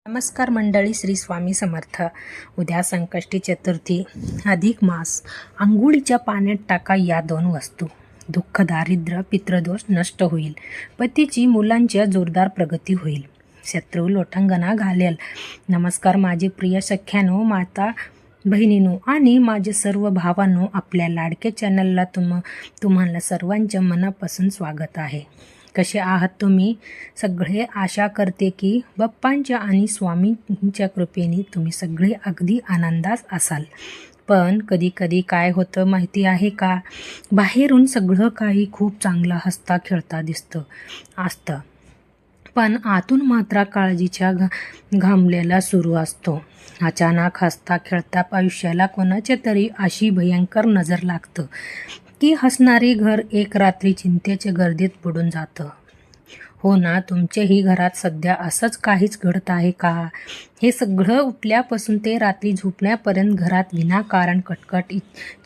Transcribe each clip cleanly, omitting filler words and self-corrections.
नमस्कार मंडळी, श्री स्वामी समर्थ. उद्या संकष्टी चतुर्थी, अधिक मास. आंघोळीच्या पाण्यात टाका या 2 वस्तू. दुःख, दारिद्र्य, पितृदोष नष्ट होईल. पतीची, मुलांच्या जोरदार प्रगती होईल. शत्रू लोटांगणा घालेल. नमस्कार माझे प्रिय सख्यानो, माता बहिणींनो आणि माझे सर्व भावांनो. आपल्या लाडक्या चॅनलला तुम्हाला सर्वांच्या मनापासून स्वागत आहे. कसे आहात तुम्ही सगळे? आशा करते की बाप्पांच्या आणि स्वामींच्या कृपेने तुम्ही सगळे अगदी आनंदात असाल. पण कधी कधी काय होतं माहिती आहे का? बाहेरून सगळं काही खूप चांगलं हसता खेळता असतं, पण आतून मात्र काळजीच्या घामलेला सुरू असतो. अचानक हसता खेळता आयुष्याला कोणाच्या तरी अशी भयंकर नजर लागतं की हसणारे घर एक रात्री चिंतेच्या गर्दीत बुडून जातं. हो ना, तुमच्याही घरात सध्या असंच काहीच घडत आहे का? हे सगळं उठल्यापासून ते रात्री झोपण्यापर्यंत घरात विनाकारण कटकट,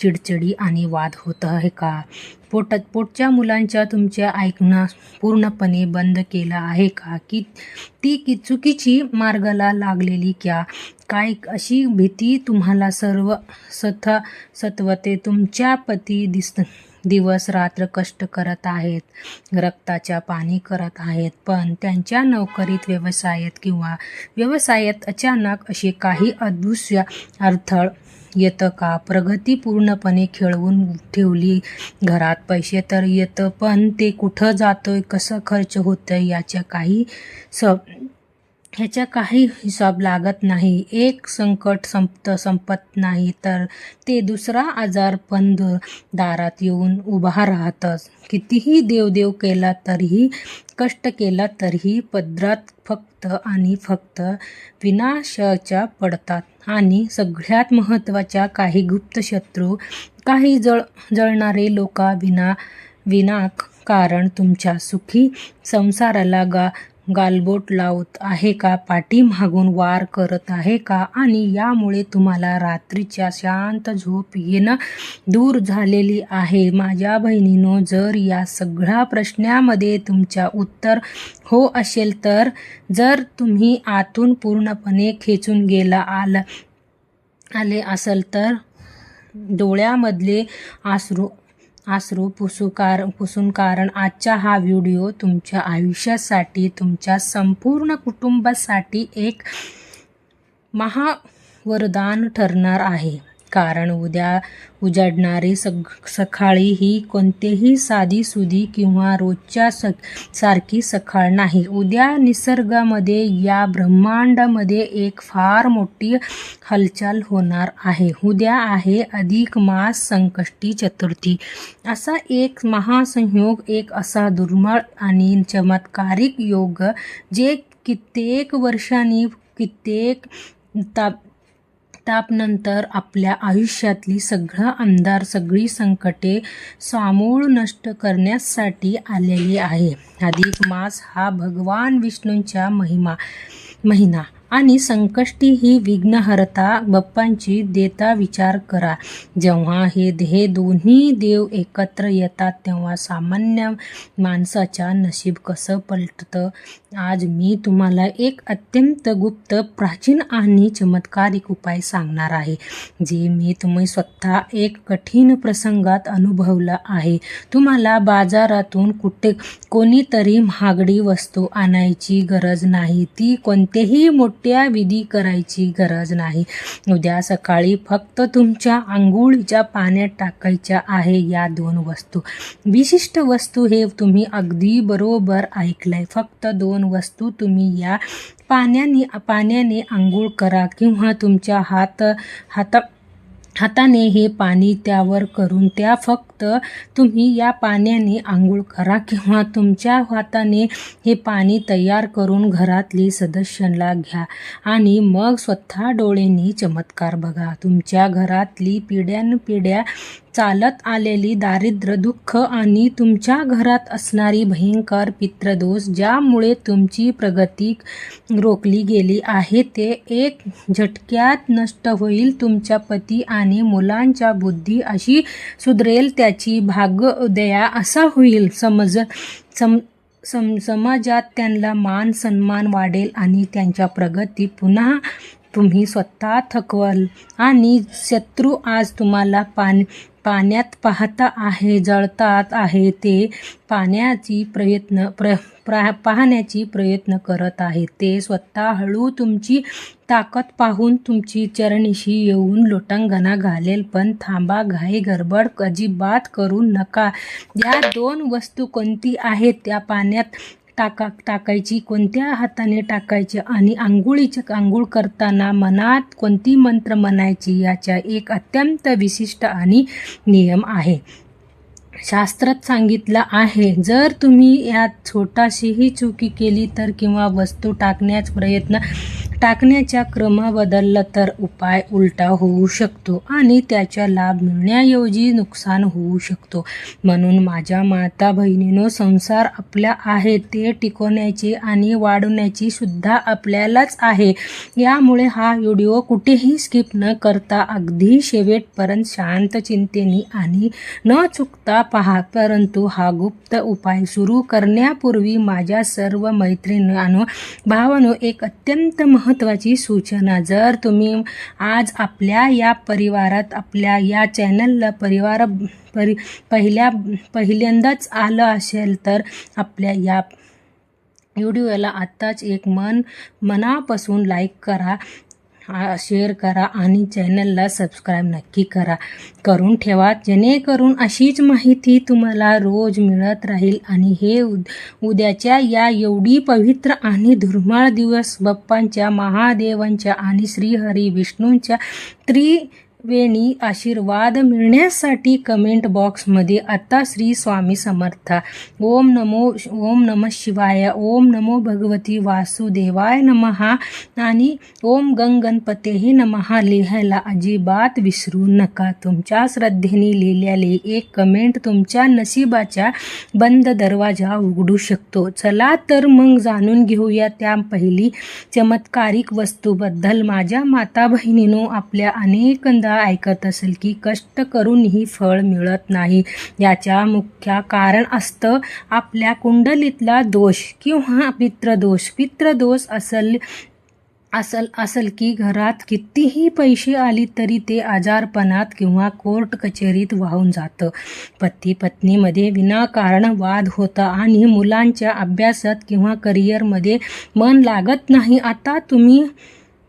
चिडचिडी आणि वाद होत आहे का? पोटच्या मुलांच्या तुमच्या ऐकणं पूर्णपणे बंद केलं आहे का? की ती चुकीची मार्गाला लागलेली काय अशी भीती तुम्हाला सतवते? तुमच्या पती दिवस रात्र कष्ट करत आहेत, रक्ताच्या पाणी करत आहेत, पण त्यांच्या नोकरीत, व्यवसायात अचानक असे काही अदृश्य अडथळ येतं का? प्रगती पूर्णपणे खेळवून ठेवली. घरात पैसे तर येतं, पण ते कुठं जातोय, कसं खर्च होतंय ह्याचा काही हिसाब लागत नाही. एक संकट संपत नाही तर ते दुसरा आजारपण दारात येऊन उभा राहतच. कितीही देवदेव केला तरीही, कष्ट केला तरीही पदरात फक्त आणि फक्त विनाशाच्या पडतात. आणि सगळ्यात महत्त्वाच्या, काही गुप्त शत्रू, काही जळणारे लोक विनाकारण तुमच्या सुखी संसाराला गालबोट लावत आहे का? पाठीमागून वार करत आहे का? आणि यामुळे तुम्हाला रात्रीच्या शांत झोप येणं दूर झालेली आहे. माझ्या बहिणींनो, जर या सगळ्या प्रश्नामध्ये तुमच्या उत्तर हो असेल तर, जर तुम्ही आतून पूर्णपणे खेचून आले असेल तर डोळ्यामधले आसरू पुसून कारण आजचा हा व्हिडिओ तुमच्या आयुष्यासाठी, तुमच्या संपूर्ण कुटुंबासाठी एक महावरदान ठरणार आहे. कारण उद्या उजाडणारी सकाळी ही कोणतीही साधीसुधी किंवा रोजच्या सारखी सकाळ नाही. उद्या निसर्गामध्ये, या ब्रह्मांडामध्ये एक फार मोठी हालचाल होणार आहे. उद्या आहे अधिक मास, संकष्टी चतुर्थी. असा एक महासंयोग, एक असा दुर्मिळ आणि चमत्कारिक योग, जे कित्येक वर्षांनी, कित्येक तापानंतर आपल्या आयुष्यातली सगळं अंधार, सगळी संकटे समूळ नष्ट करण्यासाठी आलेली आहे. अधिक मास हा भगवान विष्णूंचा महिना आणि संकष्टी ही विघ्नहर्ता बाप्पांची देता. विचार करा, जेव्हा हे दोन्ही देव एकत्र येतात तेव्हा सामान्य माणसाच्या नशीब कसं पलटतं. आज मी तुम्हाला एक अत्यंत गुप्त, प्राचीन आणि चमत्कारिक उपाय सांगणार आहे, जे मी तुम्ही स्वतः एक कठीण प्रसंगात अनुभवलं आहे. तुम्हाला बाजारातून कोणीतरी महागडी वस्तू आणायची गरज नाही. ती कोणतेही मोठ्या विधी करायची गरज नाही. उद्या सकाळी फक्त तुमच्या आंघोळीच्या पाण्यात टाकायच्या आहे या 2 वस्तू. विशिष्ट वस्तू, हे तुम्ही अगदी बरोबर ऐकलंय. फक्त 2 वस्तू. तुम्ही या पाण्याने आंघोळ करा किंवा तुमच्या हाताने हे पाणी त्यावर करून फक्त तुम्ही या पाण्याने आंघोळ करा किंवा तुमच्या हाताने हे पाणी तयार करून घरातली सदस्यांना घ्या आणि मग स्वतः डोळ्यांनी चमत्कार बघा. तुमच्या घरातली पिढ्यानपिढ्या चालत आलेली दारिद्र्य, दुःख आणि तुमच्या घरात असणारी भयंकर पितृदोष, ज्यामुळे तुमची प्रगती रोखली गेली आहे, ते एक झटक्यात नष्ट होईल. तुमच्या पती आणि मुलांच्या बुद्धी अशी सुधरेल, त्याची भाग्योदय असा होईल. समाजात त्यांना मान सन्मान वाढेल आणि त्यांच्या प्रगती पुन्हा तुम्ही स्वतः थकवाल आणि शत्रू आज तुम्हाला पाण्यात पाहता आहे, जळतात आहे, ते पाहण्याची प्रयत्न करत आहे. ते स्वतः हळू तुमची ताकद पाहून तुमची चरणीशी येऊन लोटांगणा घालेल. पण थांबा, घाई गडबड अजिबात करू नका. या 2 वस्तू कोणती आहेत? त्या पाण्यात टाकायची, कोणत्या हाताने टाकायची आणि आंघोळ करताना मनात कोणती मंत्र म्हणायची याचा एक अत्यंत विशिष्ट आणि नियम आहे. शास्त्रात सांगितलं आहे, जर तुम्ही यात छोटीशीही चुकी केली तर किंवा वस्तू टाकण्याचा क्रम बदलला तर उपाय उलटा होऊ शकतो आणि त्याचा लाभ मिळण्याऐवजी नुकसान होऊ शकतो. म्हणून माझ्या माता बहिणींनो, संसार आपला आहे, ते टिकवण्याचे आणि वाढवण्याची सुद्धा आपल्यालाच आहे. यामुळे हा व्हिडिओ कुठेही स्किप न करता अगदी शेवटपर्यंत शांत चिंतेने आणि न चुकता पहा. परंतु हा गुप्त उपाय सुरू करण्यापूर्वी माझ्या सर्व मैत्रिणींनो, भावांनो, एक अत्यंत महत्त्वाची सूचना. जर तुम्ही आज आपल्या या परिवारात, आपल्या या चॅनलला पहिल्यांदाच आलं असेल तर आपल्या या व्हिडिओला आत्ताच एक मनापासून लाईक करा, शेअर करा आणि चॅनलला सबस्क्राईब नक्की करून ठेवा, जेणेकरून अशीच माहिती तुम्हाला रोज मिळत राहील. आणि हे उद्याच्या या एवढी पवित्र आणि दुर्मिळ दिवस बाप्पांच्या, महादेवांच्या आणि श्रीहरी विष्णूंच्या त्रिवेणी आशीर्वाद मिळण्यासाठी कमेंट बॉक्समध्ये आता श्री स्वामी समर्थ, ओम नमः शिवाय, ओम नमो भगवती वासुदेवाय नमः आणि ओम गणपतेही नमः लिहायला अजिबात विसरू नका. तुमच्या श्रद्धेने लिहिलेले एक कमेंट तुमच्या नशिबाचा बंद दरवाजा उघडू शकतो. चला तर मग जाणून घेऊया त्या पहिली चमत्कारिक वस्तूबद्दल. माझ्या माता बहिणींनो, आपल्या अनेकदा ऐकत असेल की कष्ट करूनही फळ मिळत नाही. याच्या मुख्य कारण असतं आपल्या कुंडलीतला दोष किंवा पितृदोष असल की घरात कितीही पैसे आली तरी ते आजारपणात किंवा कोर्ट कचेरीत वाहून जातं. पती पत्नीमध्ये विनाकारण वाद होता आणि मुलांच्या अभ्यासात किंवा करिअरमध्ये मन लागत नाही. आता तुम्ही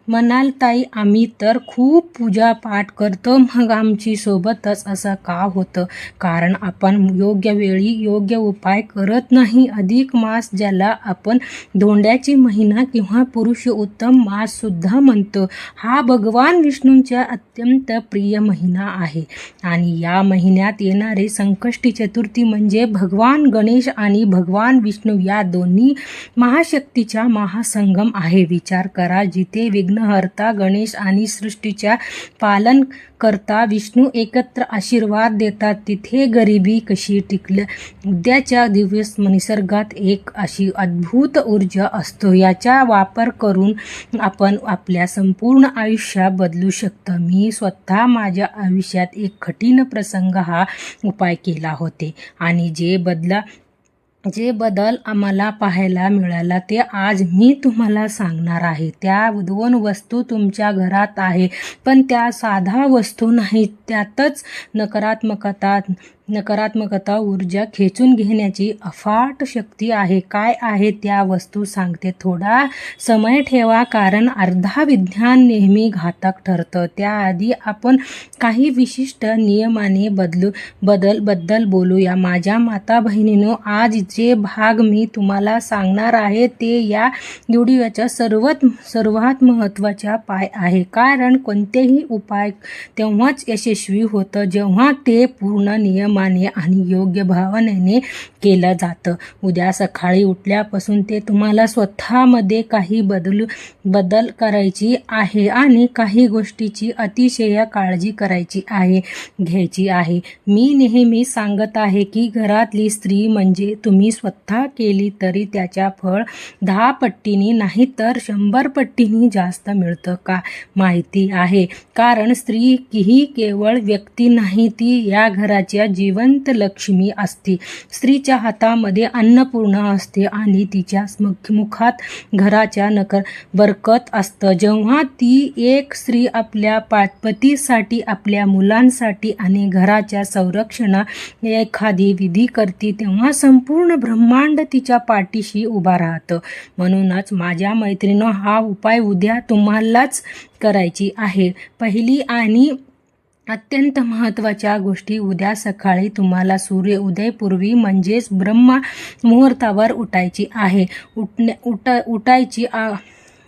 म्हणाल, ताई, आम्ही तर खूप पूजा पाठ करतो, मग आमची सोबतच असं का होतं? कारण आपण योग्य वेळी योग्य उपाय करत नाही. अधिक मास, ज्याला आपण धोंड्याची महिना किंवा पुरुषोत्तम मास सुद्धा म्हणतो, हा भगवान विष्णूंचा अत्यंत प्रिय महिना आहे. आणि या महिन्यात येणारे संकष्टी चतुर्थी म्हणजे भगवान गणेश आणि भगवान विष्णू या दोन्ही महाशक्तीचा महासंगम आहे. विचार करा, जिथे विघ्नहर्ता गणेश आणि सृष्टीच्या पालन करता विष्णू एकत्र आशीर्वाद देतात, तिथे गरिबी कशी टिकली? उद्याच्या दिवस निसर्गात एक अशी अद्भुत ऊर्जा असतो, याचा वापर करून आपण आपल्या संपूर्ण आयुष्य बदलू शकतो. मी स्वतः माझ्या आयुष्यात एक कठीण प्रसंग हा उपाय केला होते आणि जे बदल आम्हाला पाहायला मिळाला ते आज मी तुम्हाला सांगणार आहे. त्या 2 वस्तू तुमच्या घरात आहे, पण त्या साधा वस्तू नाहीत. त्यातच नकारात्मकता ऊर्जा खेचून घेण्याची अफाट शक्ती आहे. काय आहे त्या वस्तू सांगते. थोडा समय ठेवा, कारण अर्धा विज्ञान नेहमी घातक ठरतं. त्याआधी आपण काही विशिष्ट नियमाने बद्दल बोलूया. माझ्या माता बहिणींनो, आज जे भाग मी तुम्हाला सांगणार आहे ते या व्हिडिओचा सर्वात महत्त्वाचा पाय आहे. कारण कोणतेही उपाय तेव्हाच यशस्वी होतं जेव्हा ते पूर्ण नियमाने आणि योग्य भावनेने केलं जातं. उद्या सकाळी उठल्यापासून ते तुम्हाला स्वतःमध्ये काही बदल करायची आहे आणि काही गोष्टीची अतिशय काळजी घ्यायची आहे. मी नेहमी सांगत आहे की घरातली स्त्री म्हणजे तुम्ही स्वतः केली तरी त्याच्या फळ 10 पटीने नाही तर 100 पटीने जास्त मिळतं. का माहिती आहे? कारण स्त्री ही केवळ व्यक्ती नाही, ती या घराच्या जिवंत लक्ष्मी असते. स्त्रीच्या हातामध्ये अन्नपूर्णा असते आणि तिच्या मुखात घराच्या बरकत असतं. जेव्हा ती एक स्त्री आपल्या पतीसाठी, आपल्या मुलांसाठी आणि घराच्या संरक्षणा एखादी विधी करते तेव्हा संपूर्ण ब्रह्मांड तिच्या पाठीशी उभा राहतं. म्हणूनच माझ्या मैत्रिणींनो, हा उपाय उद्या तुम्हालाच करायची आहे. पहिली आणि अत्यंत महत्त्वाच्या गोष्टी, उद्या सकाळी तुम्हाला सूर्य उदयापूर्वी म्हणजेच ब्रह्म मुहूर्तावर उठायची आहे.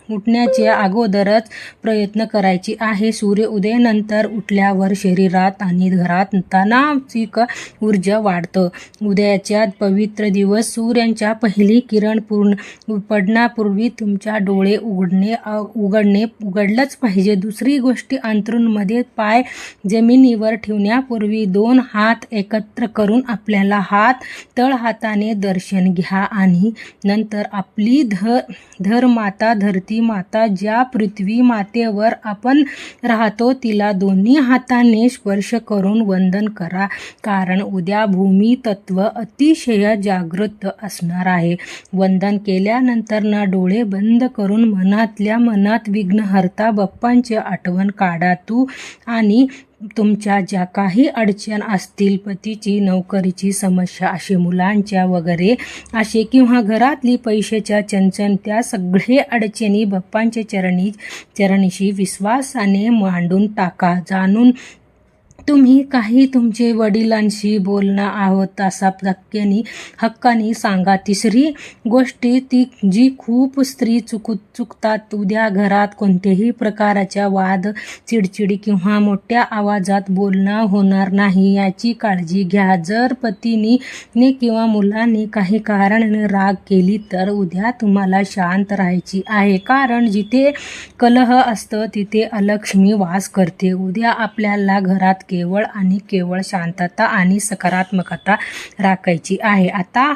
उठण्याच्या अगोदरच प्रयत्न करायची आहे. सूर्य उदयानंतर उठल्यावर शरीरात आणि घरात तणावाची ऊर्जा वाढतं. उद्याच्या पवित्र दिवस सूर्याच्या पहिली किरण पडण्यापूर्वी तुमच्या डोळे उघडलंच पाहिजे. दुसरी गोष्ट, अंथरुणामध्ये पाय जमिनीवर ठेवण्यापूर्वी 2 हात एकत्र करून आपल्या तळहाताने दर्शन घ्या आणि नंतर आपली धरमाता, धरती माता, ज्या पृथ्वी मातेवर आपण राहतो, तिला दोन्ही हाताने स्पर्श करून वंदन करा. कारण उद्या भूमी तत्व अतिशय जागृत असणार आहे. वंदन केल्यानंतर डोळे बंद करून मनातल्या मनात विघ्नहर्ता बाप्पांची आठवण काढा. तू आणि तुमच्या ज्या काही अडचण असतील, पतीची, नोकरीची समस्या, असे मुलांच्या वगैरे असे, किंवा घरातली पैशाच्या चणचण, त्या सगळे अडचणी बाप्पांच्या चरणीशी विश्वासाने मांडून टाका. जाणून तुम्ही काही तुमचे वडिलांशी बोलणं आहोत असा हक्कानी सांगा. तिसरी गोष्ट, जी खूप स्त्री चुकतात, उद्या घरात कोणत्याही प्रकारच्या वाद, चिडचिडी किंवा मोठ्या आवाजात बोलणं होणार नाही याची काळजी घ्या. जर पतीने किंवा मुलांनी काही कारणाने राग केली तर उद्या तुम्हाला शांत राहायची आहे. कारण जिथे कलह असतं तिथे अलक्ष्मी वास करते. उद्या आपल्याला घरात केवळ आणि केवळ शांतता आणि सकारात्मकता राखायची आहे. आता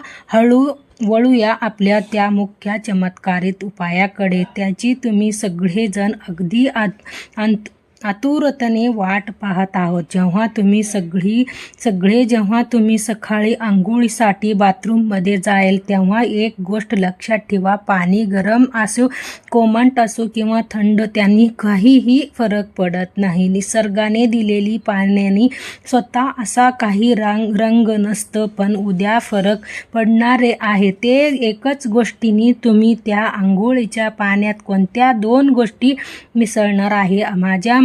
वळूया आपल्या त्या मुख्य चमत्कारिक उपायाकडे. त्याची तुम्ही सगळेजण अगदी आतुरतेने वाट पाहत आहोत. जेव्हा तुम्ही सकाळी आंघोळीसाठी बाथरूममध्ये जाल तेव्हा एक गोष्ट लक्षात ठेवा. पाणी गरम असो, कोमट असो किंवा थंड, त्यांनी काहीही फरक पडत नाही. निसर्गाने दिलेली पाण्याने स्वतः असा काही रंग नसतं, पण उद्या फरक पडणारे आहे ते एकच गोष्टीने. तुम्ही त्या आंघोळीच्या पाण्यात कोणत्या 2 गोष्टी मिसळणार आहे. माझ्या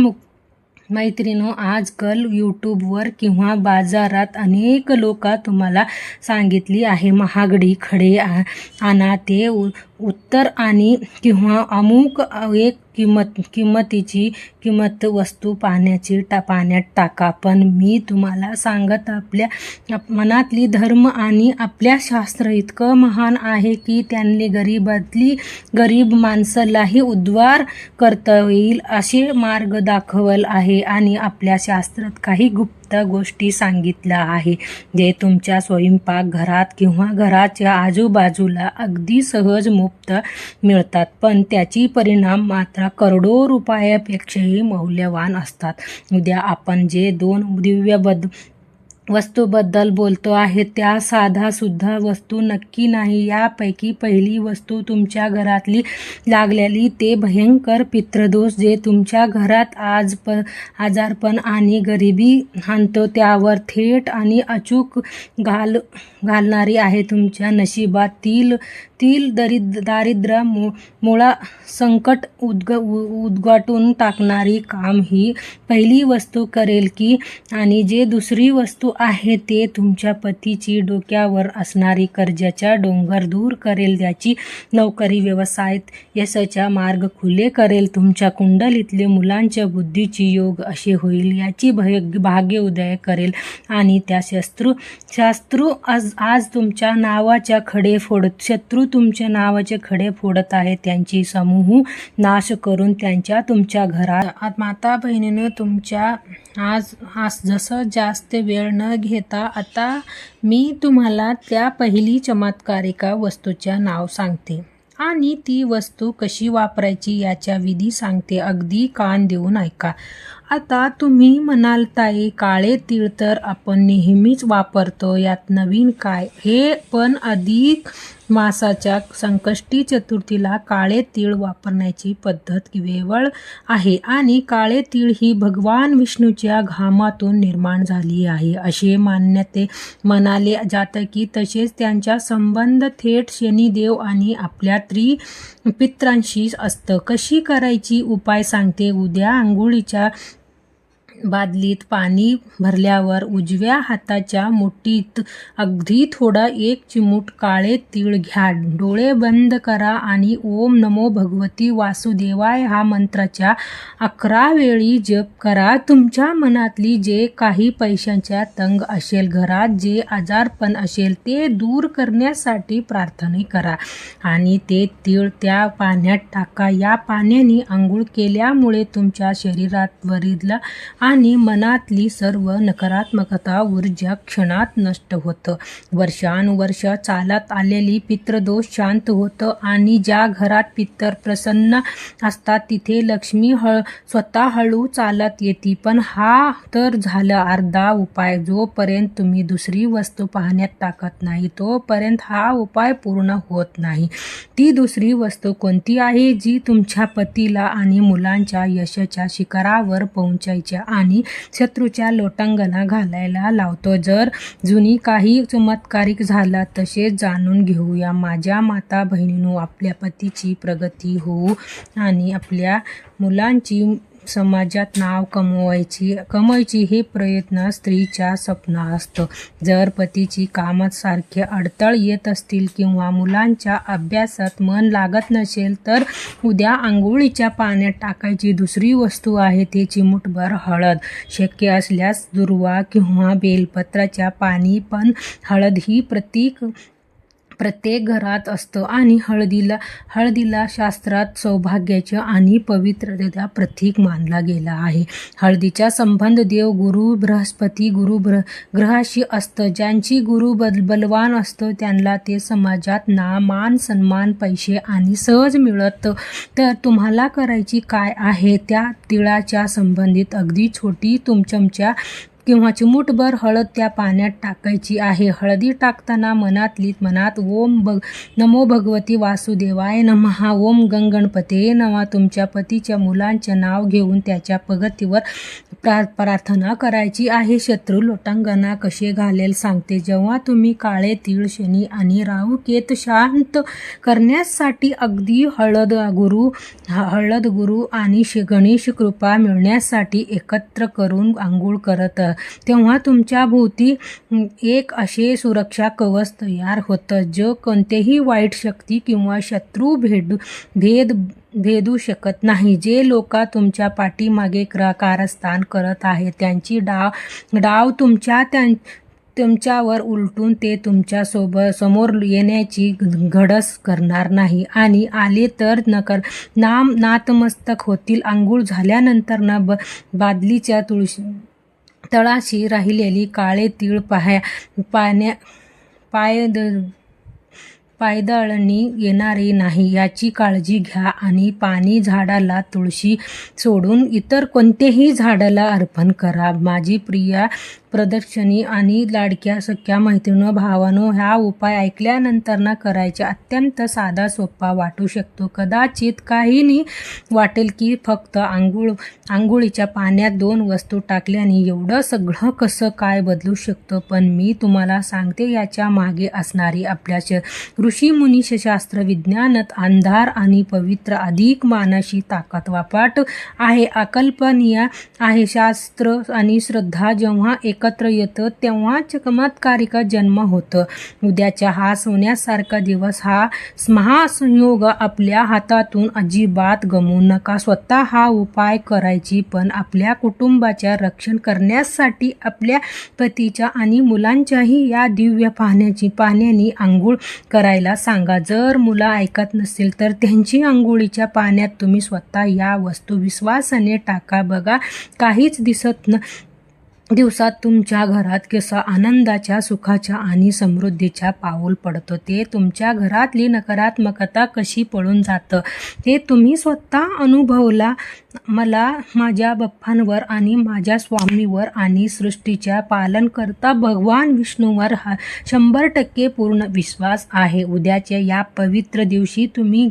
मैत्रिणींनो, आजकाल यूट्यूबवर किंवा बाजारात अनेक लोक तुम्हाला सांगितली आहे, महागडी खडे आणा, ते उत्तर आणि किंवा अमुक एक किंमत वस्तू पाण्यात टाका. पण मी तुम्हाला सांगत, आपल्या मनातली धर्म आणि आपल्या शास्त्र इतकं महान आहे की त्यांनी गरीब माणसालाही उद्धार करता येईल असे मार्ग दाखवल आहे. आणि आपल्या शास्त्रात काही गुप्त गोष्टी सांगितल्या आहे जे तुमच्या स्वयंपाकघरात किंवा घराच्या आजूबाजूला अगदी सहज मुक्त मिळतात, पण त्याची परिणाम मात्र करोडो रुपयापेक्षाही मौल्यवान असतात. उद्या आपण जे 2 दिव्य वस्तूबद्दल बोलतो आहे त्या साधा सुद्धा वस्तू नक्की नाही. यापैकी पहिली वस्तू तुमच्या घरातली लागलेली ते भयंकर पितृदोष जे तुमच्या घरात आजारपण आणि गरिबी आणतो, त्यावर थेट आणि अचूक घालणारी आहे. तुमच्या नशिबात दारिद्र्य मुळा संकट उद्घाटून टाकणारी काम ही पहिली वस्तू करेल की. आणि जे दुसरी वस्तू आहे ते तुमच्या पतीची डोक्यावर असणारी कर्जाच्या डोंगर दूर करेल, त्याची नोकरी व्यवसायात यशाचा मार्ग खुले करेल, तुमच्या कुंडलीतले मुलांच्या बुद्धीची योग असे होईल याची भाग्य उदय करेल. आणि त्या शत्रू आज तुमच्या नावाच्या शत्रू तुमच्या नावाचे खडे फोडत आहे, त्यांची समूह नाश करून त्यांच्या तुमच्या घरात. माता बहिणीने, तुमच्या आज जसं जास्त वेळ न घेता आता मी तुम्हाला त्या पहिली चमत्कारिका वस्तूच्या नाव सांगते आणि ती वस्तू कशी वापरायची याच्या विधी सांगते. अगदी कान देऊन ऐका. आता तुम्ही म्हणाल ताई, काळे तीळ तर आपण नेहमीच वापरतो, यात नवीन काय? हे पण अधिक मासाच्या संकष्टी चतुर्थीला काळे तीळ वापरण्याची पद्धत केवळ आहे आणि काळे तीळ ही भगवान विष्णूच्या घामातून निर्माण झाली आहे असे मान्यते म्हणाले जाते की तसेच त्यांचा संबंध थेट शनिदेव आणि आपल्या पित्रांशी असतं. कशी करायची उपाय सांगते. उद्या अंघोळीच्या बादलीत पाणी भरल्यावर उजव्या हाताच्या मुठीत अगदी थोडा 1 चिमूट काळे तीळ घ्या. डोळे बंद करा आणि ओम नमो भगवती वासुदेवाय हा मंत्राच्या 11 वेळी जप करा. तुमच्या मनातली जे काही पैशांच्या तंग असेल, घरात जे आजारपण असेल ते दूर करण्यासाठी प्रार्थना करा आणि ते तीळ त्या पाण्यात टाका. या पाण्याने आंघोळ केल्यामुळे तुमच्या शरीरावरील आणि मनातली सर्व नकारात्मकता ऊर्जा क्षणात नष्ट होतं. वर्षानुवर्ष चालत आलेली पितृदोष शांत होतं आणि ज्या घरात पितर प्रसन्न असतात तिथे लक्ष्मी स्वतः हळू चालत येते. पण हा तर झाला अर्धा उपाय. जोपर्यंत तुम्ही दुसरी वस्तू पाण्यात टाकत नाही तोपर्यंत हा उपाय पूर्ण होत नाही. ती दुसरी वस्तू कोणती आहे जी तुमच्या पतीला आणि मुलांच्या यशाच्या शिखरावर पोहोचायच्या आणि शत्रूच्या लोटांगणा घालायला लावतो? जर जुनी काही चमत्कारिक झाला तसेच जाणून घेऊया. माझ्या माता बहिणींनो, आपल्या पतीची प्रगती होऊ आणि आपल्या मुलांची समाजात नाव कमवायची हे प्रयत्न स्त्रीच्या स्वप्न असतं. जर पतीची कामात सारखे अडथळे येत असतील किंवा मुलांच्या अभ्यासात मन लागत नसेल तर उद्या आंघोळीच्या पाण्यात टाकायची दुसरी वस्तू आहे ती चिमूटभर हळद. शक्य असल्यास दुर्वा किंवा बेलपत्राच्या पाणी. पण हळद ही प्रत्येक घरात असतं आणि हळदीला शास्त्रात सौभाग्याचे आणि पवित्रतेचा प्रतीक मानला गेला आहे. हळदीचा संबंध देव गुरु बृहस्पती ग्रहाशी असतं. ज्यांची गुरु बलवान असतो त्यांना ते समाजात मान सन्मान पैसे आणि सहज मिळतं. तर तुम्हाला करायची काय आहे? त्या तिळाच्या संबंधित अगदी छोटी चमचा किंवा चिमूटभर हळद त्या पाण्यात टाकायची आहे. हळदी टाकताना मनात ओम नमो भगवती वासुदेवाय नमः, ओम गणपते नमः तुमच्या पतीच्या मुलांचे नाव घेऊन त्याच्या प्रगतीवर प्रार्थना करायची आहे. शत्रू लोटांगणा कसे घालेल सांगते. जेव्हा तुम्ही काळे तीळ, शनी आणि राहू केत शांत करण्यासाठी अगदी हळद गुरु आणि गणेश कृपा मिळण्यासाठी एकत्र करून आंघोळ करत तेव्हा तुमच्या भोवती एक असे सुरक्षा कवच तयार होतं जो कोणतेही वाईट शक्ती किंवा शत्रू भेदू शकत नाही. जे लोक तुमच्या पाठीमागे कारस्थान करत आहेत त्यांची डाव तुमच्यावर उलटून ते तुमच्या समोर येण्याची घडस करणार नाही आणि आले तर नातमस्तक होतील. आंघोळ झाल्यानंतर बादलीच्या तळाशी राहिलेली काळे तीळ पायदळणी येणारे नाही याची काळजी घ्या आणि पाणी झाडाला तुळशी सोडून इतर कोणत्याही झाडाला अर्पण करा. माझी प्रिया प्रदर्शनी आणि लाडक्या सख्या मैत्रिणी भावानो, हा उपाय ऐकल्यानंतर करायचा अत्यंत साधा सोपा वाटू शकतो. कदाचित काहींनी वाटेल की फक्त आंघोळीच्या पाण्यात 2 वस्तू टाकल्याने एवढं सगळं कसं काय बदलू शकतं. पण मी तुम्हाला सांगते याच्या मागे असणारी आपल्या ऋषीमुनी शास्त्र विज्ञानात अंधार आणि पवित्र अधिक मानाशी ताकद वापट आहे. अकल्पनीय आहे. शास्त्र आणि श्रद्धा जेव्हा एकत्र येतं तेव्हा चमत्कारिक जन्म होतं. उद्याचा हा सोन्यासारखा दिवस, हा महासंयोग आपल्या हातातून अजिबात गमवू नका. स्वतः हा उपाय करायची पण आपल्या कुटुंबाचे रक्षण करण्यासाठी आपल्या पतीच्या आणि मुलांच्याही या दिव्य पाण्याने आंघोळ करायला सांगा. जर मुलं ऐकत नसेल तर त्यांची आंघोळीच्या पाण्यात तुम्ही स्वतः या वस्तू विश्वासाने टाका. बघा, काहीच दिसत दिवसात तुमच्या घरात कसं आनंदाच्या, सुखाच्या आणि समृद्धीच्या पाऊल पडतं, ते तुमच्या घरातली नकारात्मकता कशी पळून जातं ते तुम्ही स्वतः अनुभवला. मला माझ्या बाप्पांवर आणि माझ्या स्वामीवर आणि सृष्टीच्या पालनकर्ता भगवान विष्णूवर 100% पूर्ण विश्वास आहे. उद्याच्या या पवित्र दिवशी तुम्ही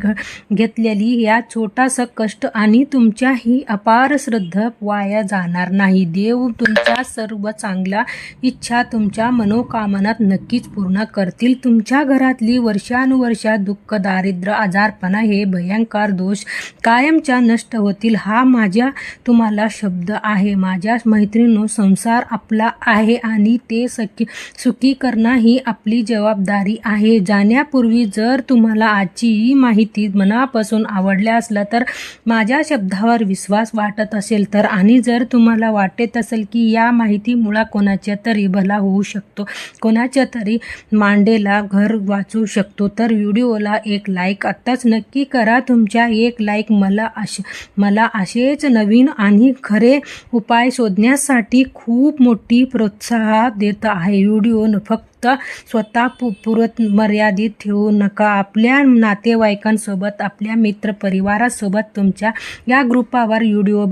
घेतलेली या छोटासा कष्ट आणि तुमच्या ही अपार श्रद्धा वाया जाणार नाही. देव तुमच्या सर्व चांगल्या इच्छा, तुमच्या मनोकामनात नक्कीच पूर्ण करतील. तुमच्या घरातली वर्षानुवर्षा दुःख, दारिद्र्य, आजारपणा हे भयंकर दोष कायमच्या नष्ट होतील. हा माझ्या तुम्हाला शब्द आहे. माझ्या मैत्रिणींनो, संसार आपला आहे आणि ते सुखी करणं ही आपली जबाबदारी आहे. जाण्यापूर्वी जर तुम्हाला आजची ही माहिती मनापासून आवडल्या असला तर माझ्या शब्दावर विश्वास वाटत असेल तर, आणि जर तुम्हाला वाटत असेल की या माहितीमुळे कोणाच्या तरी भला होऊ शकतो, कोणाच्या तरी मांडेला घर वाचू शकतो, तर व्हिडिओला एक लाईक आत्ताच नक्की करा. तुमच्या एक लाईक मला असेच नवीन आणि खरे उपाय शोधण्यासाठी खूप मोठी प्रोत्साह देत आहे. व्हिडिओ फक्त स्वतः पुरत मर्यादित ठेवू नका. आपल्या नातेवाईकांसोबत, आपल्या मित्रपरिवारासोबत तुमच्या या ग्रुपावर व्हिडिओ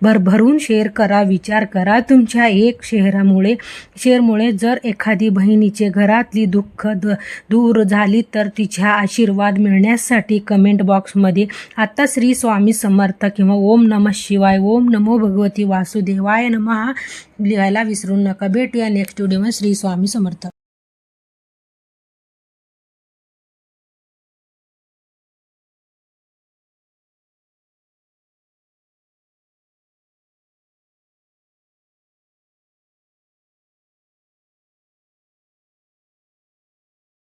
भरभरून शेअर करा. विचार करा, तुमच्या एक शेअरमुळे जर एखादी बहिणीचे घरातली दुःख दूर झाली तर तिच्या आशीर्वाद मिळण्यासाठी कमेंट बॉक्समध्ये आता श्री स्वामी समर्थ किंवा ओम नमः शिवाय, ओम नमो भगवती वासुदेवाय नमः लिहायला विसरू नका. भेटूया नेक्स्ट व्हिडिओमध्ये. श्री स्वामी समर्थ.